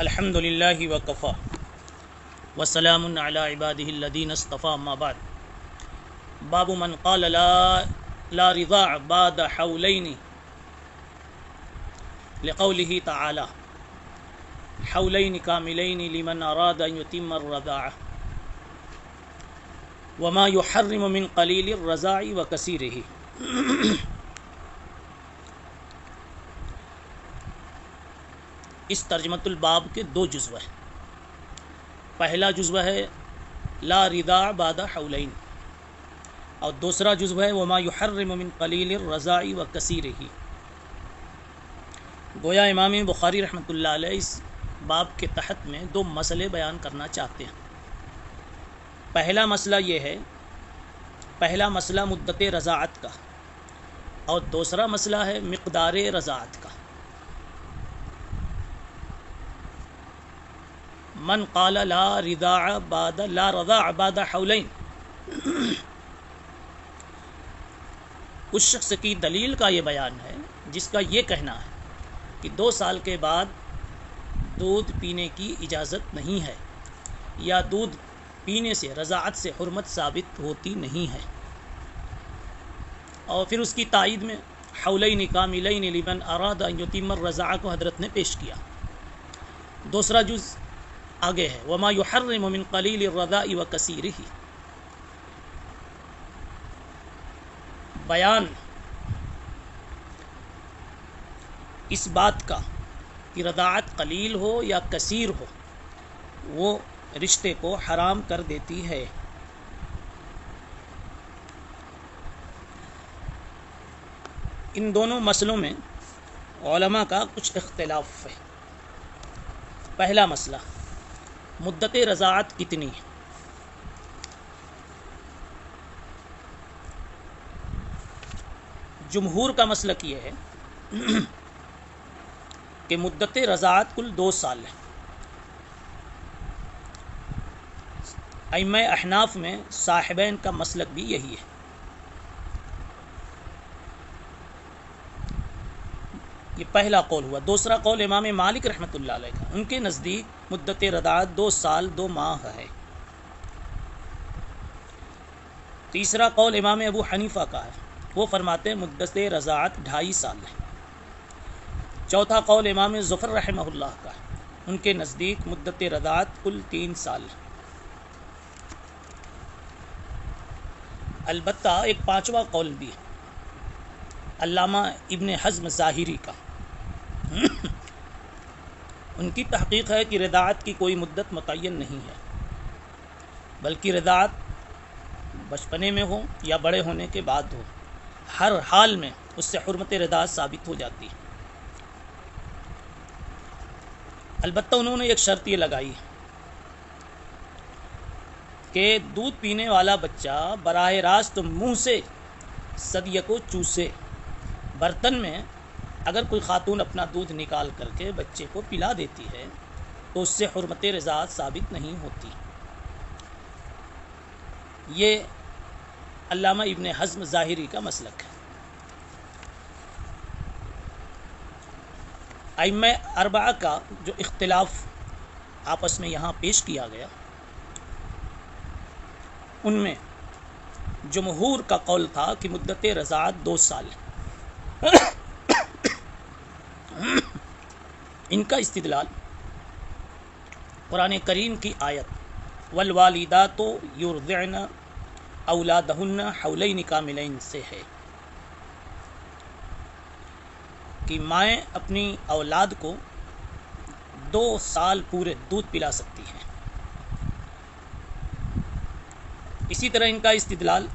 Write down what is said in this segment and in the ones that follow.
الحمد للہ وکفا وسلام علی عبادہ الذین اصطفى اما بعد باب من قال لا رضاع بعد حولین لقوله تعالی حولین کاملین لمن اراد ان یتم الرضاع وما يحرم من قلیل الرضاع وکثیرہ۔ اس ترجمۃ الباب کے دو جزو ہیں۔ پہلا جزو ہے لا رضاع بعد حولین اور دوسرا جزو ہے وما يحرم من قلیل الرضاع وکثیرہ۔ گویا امام بخاری رحمۃ اللہ علیہ اس باب کے تحت میں دو مسئلے بیان کرنا چاہتے ہیں۔ پہلا مسئلہ یہ ہے، پہلا مسئلہ مدت رضاعت کا اور دوسرا مسئلہ ہے مقدار رضاعت کا۔ من قال لا رضاع بعد حولین، اس شخص کی دلیل کا یہ بیان ہے جس کا یہ کہنا ہے کہ 2 سال کے بعد دودھ پینے کی اجازت نہیں ہے یا دودھ پینے سے رضاعت سے حرمت ثابت ہوتی نہیں ہے، اور پھر اس کی تائید میں حولین کاملین لمن اراد ان یتم الرضاع کو حضرت نے پیش کیا۔ دوسرا جز آگے ہے وما يحرم من قلیل الرضاع وکثیرہ، بیان اس بات کا کہ رضاعت قلیل ہو یا کثیر ہو وہ رشتے کو حرام کر دیتی ہے۔ ان دونوں مسئلوں میں علماء کا کچھ اختلاف ہے۔ پہلا مسئلہ، مدت رضاعت کتنی ہے؟ جمہور کا مسلک یہ ہے کہ مدت رضاعت کل 2 سال ہے۔ ائمہ احناف میں صاحبین کا مسلک بھی یہی ہے۔ یہ پہلا قول ہوا۔ دوسرا قول امام مالک رحمۃ اللہ علیہ کا، ان کے نزدیک مدت رضاعت 2 سال 2 ماہ ہے۔ تیسرا قول امام ابو حنیفہ کا ہے، وہ فرماتے ہیں مدت رضاعت 2.5 سال ہے۔ چوتھا قول امام ظفر رحمہ اللہ کا ہے، ان کے نزدیک مدت رضاعت کل 3 سال ہے۔ البتہ ایک 5واں قول بھی ہے، علامہ ابن حزم ظاہری کا۔ ان کی تحقیق ہے کہ رضاعت کی کوئی مدت متعین نہیں ہے، بلکہ رضاعت بچپنے میں ہو یا بڑے ہونے کے بعد ہو، ہر حال میں اس سے حرمت رضاعت ثابت ہو جاتی ہے۔ البتہ انہوں نے ایک شرط یہ لگائی ہے کہ دودھ پینے والا بچہ براہ راست منہ سے ثدی کو چوسے۔ برتن میں اگر کوئی خاتون اپنا دودھ نکال کر کے بچے کو پلا دیتی ہے تو اس سے حرمت رضاعت ثابت نہیں ہوتی۔ یہ علامہ ابن حزم ظاہری کا مسلک ہے۔ ائمہ 4 کا جو اختلاف آپس میں یہاں پیش کیا گیا، ان میں جمہور کا قول تھا کہ مدت رضاعت 2 سال ہے۔ ان کا استدلال قرآن کریم کی آیت والوالدات یرضعن اولادہن حولین کاملین سے ہے کہ مائیں اپنی اولاد کو 2 سال پورے دودھ پلا سکتی ہیں۔ اسی طرح ان کا استدلال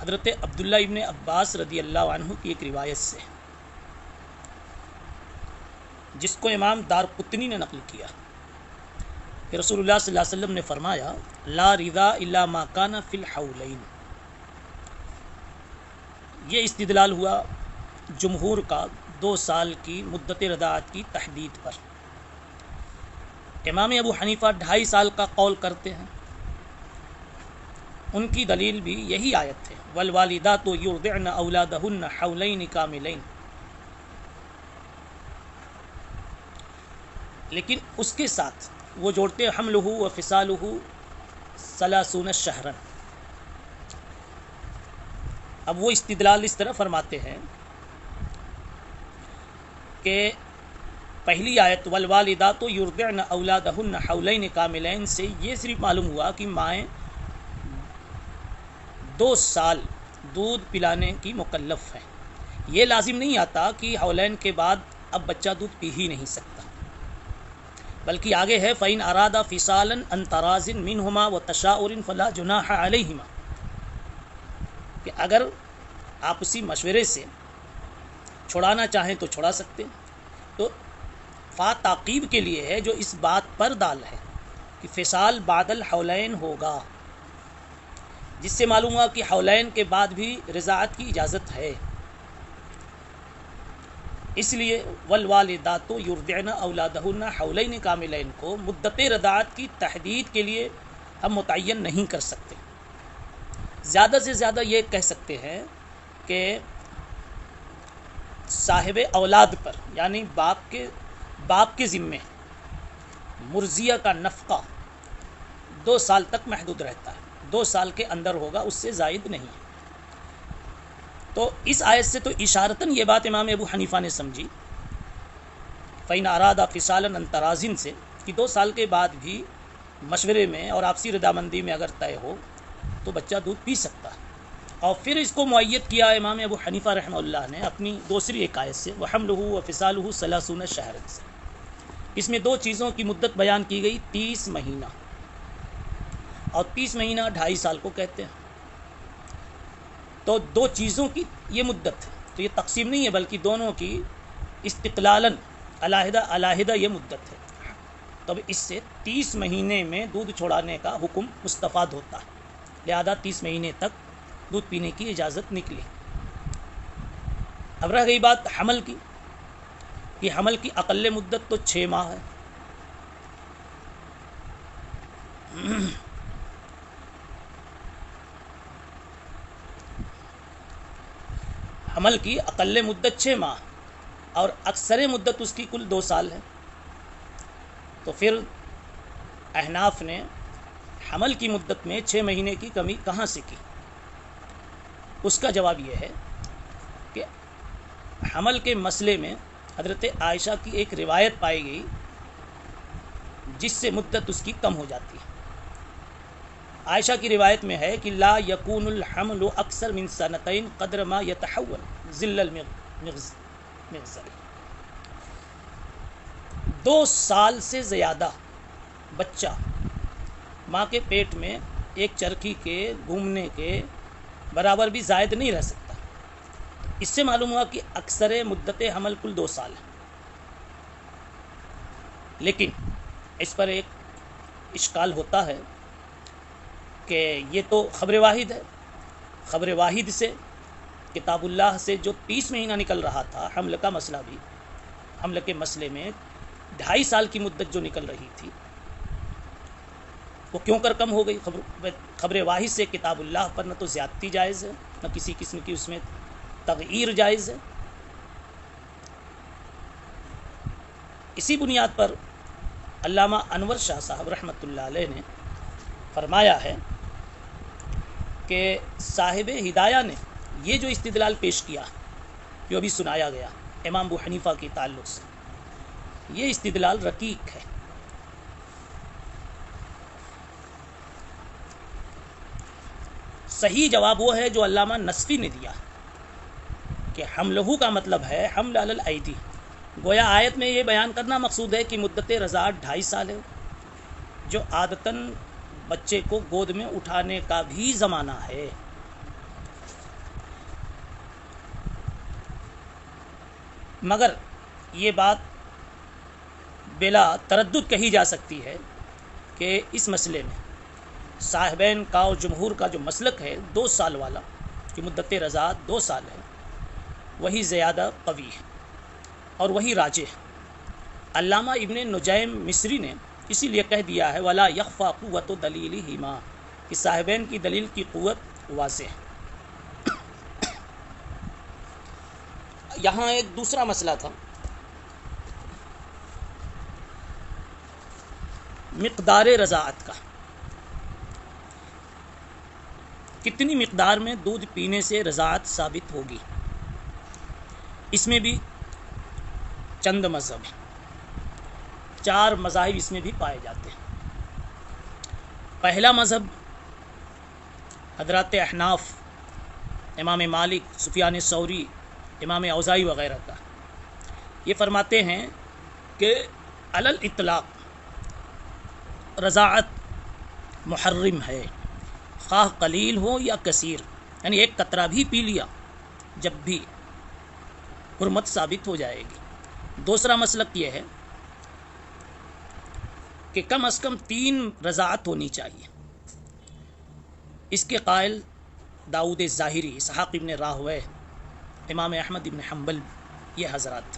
حضرت عبداللہ ابن عباس رضی اللہ عنہ کی ایک روایت سے، جس کو امام دارقطنی نے نقل کیا کہ رسول اللہ صلی اللہ علیہ وسلم نے فرمایا لا رضا الا ما کان فی الحولین۔ یہ استدلال ہوا جمہور کا 2 سال کی مدت رضاعت کی تحدید پر۔ امام ابو حنیفہ 2.5 سال کا قول کرتے ہیں، ان کی دلیل بھی یہی آیت ہے والوالدات یرضعن اولادہن حولین کاملین۔ لیکن اس کے ساتھ وہ جوڑتے حملہ و فصالہ ثلاثون شہرن. اب وہ استدلال اس طرح فرماتے ہیں کہ پہلی آیت والوالدات یرضعن اولادہن حولین کاملین سے یہ صرف معلوم ہوا کہ مائیں 2 سال دودھ پلانے کی مکلف ہیں. یہ لازم نہیں آتا کہ حولین کے بعد اب بچہ دودھ پی ہی نہیں سکتا، بلکہ آگے ہے فَإِنْ أَرَادَ فِصَالًا عَنْ تَرَاضٍ مِّنْهُمَا وَتَشَاؤُرٍ فَلَا جُنَاحَ عَلَيْهِمَا، کہ اگر آپسی مشورے سے چھڑانا چاہیں تو چھڑا سکتے. تو فا تعقیب کے لیے ہے جو اس بات پر دال ہے کہ فصال بعد الحولین ہوگا، جس سے معلوم ہوا کہ حولین کے بعد بھی رضاعت کی اجازت ہے. اس لیے والوالدات یرضعن اولادہن حولین کاملین کو مدت رضاعت کی تحدید کے لیے ہم متعین نہیں کر سکتے. زیادہ سے زیادہ یہ کہہ سکتے ہیں کہ صاحب اولاد پر یعنی باپ کے ذمے مرضیہ کا نفقہ 2 سال تک محدود رہتا ہے، 2 سال کے اندر ہوگا، اس سے زائد نہیں. تو اس آیت سے تو اشارتاً یہ بات امام ابو حنیفہ نے سمجھی فَإِنْ أَرَادَ فِصَالًا عَنْ تَرَاضٍ سے کہ 2 سال کے بعد بھی مشورے میں اور آپسی رضامندی میں اگر طے ہو تو بچہ دودھ پی سکتا ہے. اور پھر اس کو مؤید کیا امام ابو حنیفہ رحمہ اللہ نے اپنی دوسری ایک آیت سے وَحَمْلُهُ وَفِصَالُهُ 30 شہرًا سے. اس میں 2 چیزوں کی مدت بیان کی گئی، 30 مہینہ، اور 30 مہینہ 2.5 سال کو کہتے ہیں. تو 2 چیزوں کی یہ مدت ہے، تو یہ تقسیم نہیں ہے بلکہ دونوں کی استقلالاً علیحدہ یہ مدت ہے. تب اس سے 30 مہینے میں دودھ چھوڑانے کا حکم مستفاد ہوتا ہے، لہذا 30 مہینے تک دودھ پینے کی اجازت نکلی. اب رہ گئی بات حمل کی، کہ حمل کی اقل مدت تو 6 ماہ ہے. حمل کی اقل مدت 6 ماہ اور اکثر مدت اس کی کل 2 سال ہے. تو پھر احناف نے حمل کی مدت میں 6 مہینے کی کمی کہاں سے کی؟ اس کا جواب یہ ہے کہ حمل کے مسئلے میں حضرت عائشہ کی ایک روایت پائی گئی جس سے مدت اس کی کم ہو جاتی ہے. عائشہ کی روایت میں ہے کہ لا یکون الحمل اکثر من سنتین قدر ما یتحول ظل المغزل، 2 سال سے زیادہ بچہ ماں کے پیٹ میں ایک چرخی کے گھومنے کے برابر بھی زائد نہیں رہ سکتا. اس سے معلوم ہوا کہ اکثر مدت حمل کل 2 سال ہے. لیکن اس پر ایک اشکال ہوتا ہے کہ یہ تو خبر واحد ہے، خبر واحد سے کتاب اللہ سے جو 30 مہینہ نکل رہا تھا، حمل کا مسئلہ بھی، حمل کے مسئلے میں 2.5 سال کی مدت جو نکل رہی تھی وہ کیوں کر کم ہو گئی؟ خبر واحد سے کتاب اللہ پر نہ تو زیادتی جائز ہے، نہ کسی قسم کی اس میں تغییر جائز ہے. اسی بنیاد پر علامہ انور شاہ صاحب رحمۃ اللہ علیہ نے فرمایا ہے کہ صاحب ہدایہ نے یہ جو استدلال پیش کیا جو ابھی سنایا گیا امام ابو حنیفہ کے تعلق سے، یہ استدلال رقیق ہے. صحیح جواب وہ ہے جو علامہ نصفی نے دیا کہ حملہ کا مطلب ہے حمل علی الایدی. گویا آیت میں یہ بیان کرنا مقصود ہے کہ مدت رضاعت 2.5 سال ہے، جو عادتاً بچے کو گود میں اٹھانے کا بھی زمانہ ہے. مگر یہ بات بلا تردد کہی جا سکتی ہے کہ اس مسئلے میں صاحبین کا اور جمہور کا جو مسلک ہے 2 سال والا کہ مدت رضاعت 2 سال ہے، وہی زیادہ قوی ہے اور وہی راجح ہے. علامہ ابن نجیم مصری نے اسی لیے کہہ دیا ہے ولا یخفا قوت دلیلہما، کہ صاحبین کی دلیل کی قوت واضح ہے. یہاں ایک دوسرا مسئلہ تھا مقدار رضاعت کا، کتنی مقدار میں دودھ پینے سے رضاعت ثابت ہوگی، اس میں بھی چند مذہب ہیں، 4 مذاہب اس میں بھی پائے جاتے ہیں۔ پہلا مذہب حضرات احناف، امام مالک، سفیان ثوری، امام اوزاعی وغیرہ کا، یہ فرماتے ہیں کہ علی الاطلاق رضاعت محرم ہے، خواہ قلیل ہو یا کثیر، یعنی ایک قطرہ بھی پی لیا جب بھی حرمت ثابت ہو جائے گی۔ دوسرا مسلک یہ ہے کہ کم از کم 3 رضاعت ہونی چاہیے، اس کے قائل داؤد ظاہری، اسحاق ابن راہویہ، امام احمد ابن حنبل، یہ حضرات۔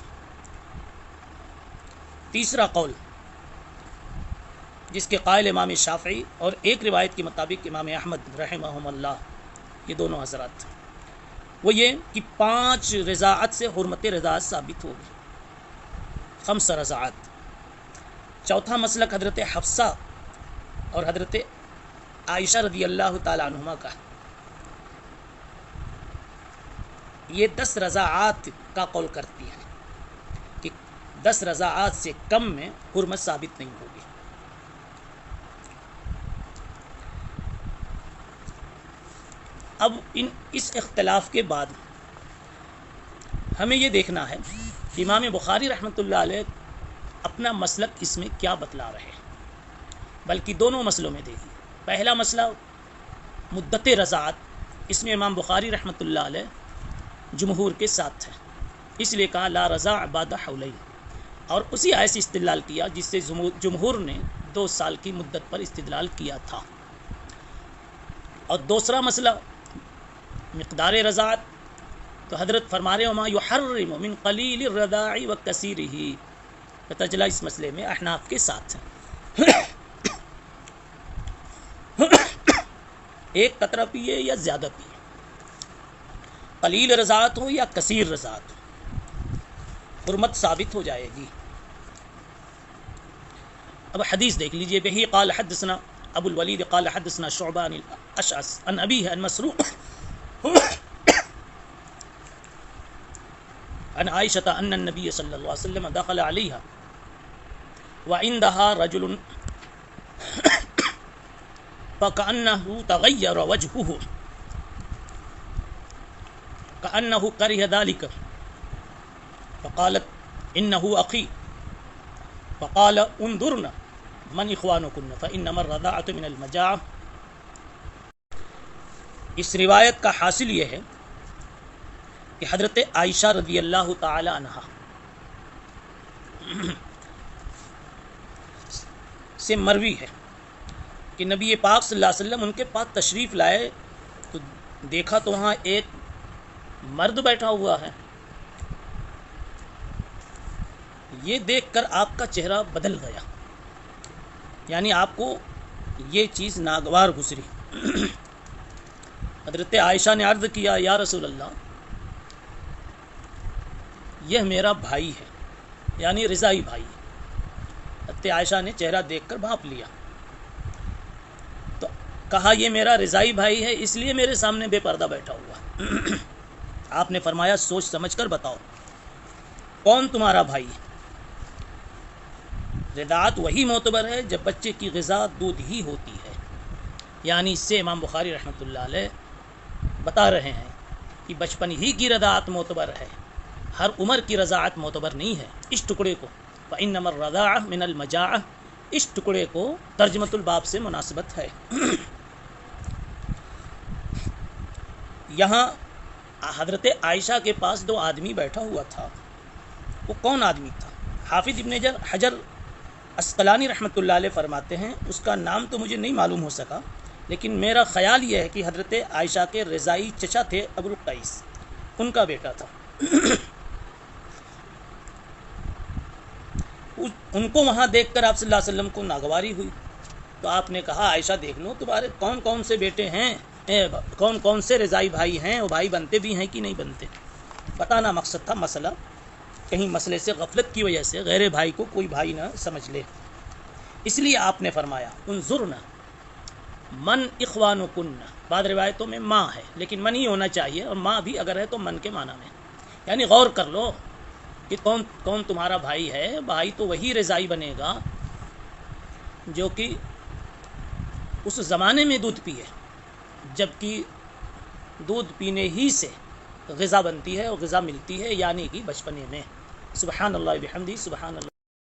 تیسرا قول جس کے قائل امام شافعی اور ایک روایت کے مطابق امام احمد رحمہم اللہ، یہ دونوں حضرات، وہ یہ کہ 5 رضاعت سے حرمت رضاعت ثابت ہوگی، 5 رضاعت۔ چوتھا مسلک حضرت حفصہ اور حضرت عائشہ رضی اللہ تعالی عنہما کا، یہ 10 رضاعات کا قول کرتی ہے کہ 10 رضاعات سے کم میں حرمت ثابت نہیں ہوگی۔ اب اس اختلاف کے بعد ہمیں یہ دیکھنا ہے کہ امام بخاری رحمۃ اللہ علیہ اپنا مسلک اس میں کیا بتلا رہے ہیں، بلکہ دونوں مسئلوں میں دیکھیے۔ پہلا مسئلہ مدت رضاعت، اس میں امام بخاری رحمۃ اللہ علیہ جمہور کے ساتھ ہے، اس لیے کہا لا رضاع بعد حولین، اور اسی آیت سے استدلال کیا جس سے جمہور نے 2 سال کی مدت پر استدلال کیا تھا۔ اور دوسرا مسئلہ مقدار رضاعت، تو حضرت فرما رہے وما یحرم من قلیل الرضاع وکثیرہ، تجلا اس مسئلے میں احناف کے ساتھ ہیں، ایک قطرہ پیے یا زیادہ پیے، قلیل رضاعت ہو یا کثیر رضاعت ہو، حرمت ثابت ہو جائے گی۔ اب حدیث دیکھ لیجئے، بہی قال حدثنا ابو الولید قال حدثنا شعبہ عن الاشعث عن ابیہ عن مسروق عن عائشة ان النبي صلی اللہ علیہ وسلم دخل علیہا وعندها رجل فكأنه تغير وجهه كأنه كره ذلك فقالت إنه أخي فقال انظرنا من إخوانكن فإنما الرضاعة من المجاعة۔ اس روایت کا حاصل یہ ہے کہ حضرت عائشہ رضی اللہ تعالی عنہا سے مروی ہے کہ نبی پاک صلی اللہ علیہ وسلم ان کے پاس تشریف لائے تو دیکھا تو وہاں ایک مرد بیٹھا ہوا ہے، یہ دیکھ کر آپ کا چہرہ بدل گیا، یعنی آپ کو یہ چیز ناگوار گزری۔ حضرت عائشہ نے عرض کیا یا رسول اللہ، یہ میرا بھائی ہے، یعنی رضائی بھائی۔ حضرت عائشہ نے چہرہ دیکھ کر بھانپ لیا، تو کہا یہ میرا رضائی بھائی ہے، اس لیے میرے سامنے بے پردہ بیٹھا ہوا۔ آپ نے فرمایا سوچ سمجھ کر بتاؤ کون تمہارا بھائی ہے؟ رضاعت وہی معتبر ہے جب بچے کی غذا دودھ ہی ہوتی ہے، یعنی اس سے امام بخاری رحمۃ اللہ علیہ بتا رہے ہیں کہ بچپن ہی کی رضاعت معتبر ہے، ہر عمر کی رضاعت معتبر نہیں ہے۔ اس ٹکڑے کو فإنما الرضاعة من المجاعة، اس ٹکڑے کو ترجمۃ الباب سے مناسبت ہے۔ یہاں حضرت عائشہ کے پاس 2 آدمی بیٹھا ہوا تھا، وہ کون آدمی تھا؟ حافظ ابن حجر عسقلانی رحمۃ اللہ علیہ فرماتے ہیں، اس کا نام تو مجھے نہیں معلوم ہو سکا، لیکن میرا خیال یہ ہے کہ حضرت عائشہ کے رضائی چچا تھے ابو القیس، ان کا بیٹا تھا۔ ان کو وہاں دیکھ کر آپ صلی اللہ علیہ وسلم کو ناگواری ہوئی، تو آپ نے کہا عائشہ دیکھ لو تمہارے کون کون سے بیٹے ہیں، کون کون سے رضائی بھائی ہیں، وہ بھائی بنتے بھی ہیں کہ نہیں بنتے۔ بتانا مقصد تھا، مسئلہ کہیں مسئلے سے غفلت کی وجہ سے غیر بھائی کو کوئی بھائی نہ سمجھ لے۔ اس لیے آپ نے فرمایا انظرنا من اخوانکن، بعض روایتوں میں ماں ہے لیکن من ہی ہونا چاہیے، اور ماں بھی اگر ہے تو من کے معنی میں، یعنی غور کر لو کہ کون تمہارا بھائی ہے۔ بھائی تو وہی رضائی بنے گا جو کہ اس زمانے میں دودھ پیے، جبکہ دودھ پینے ہی سے غذا بنتی ہے اور غذا ملتی ہے، یعنی کہ بچپنے میں۔ سبحان اللہ بحمدی، سبحان اللہ۔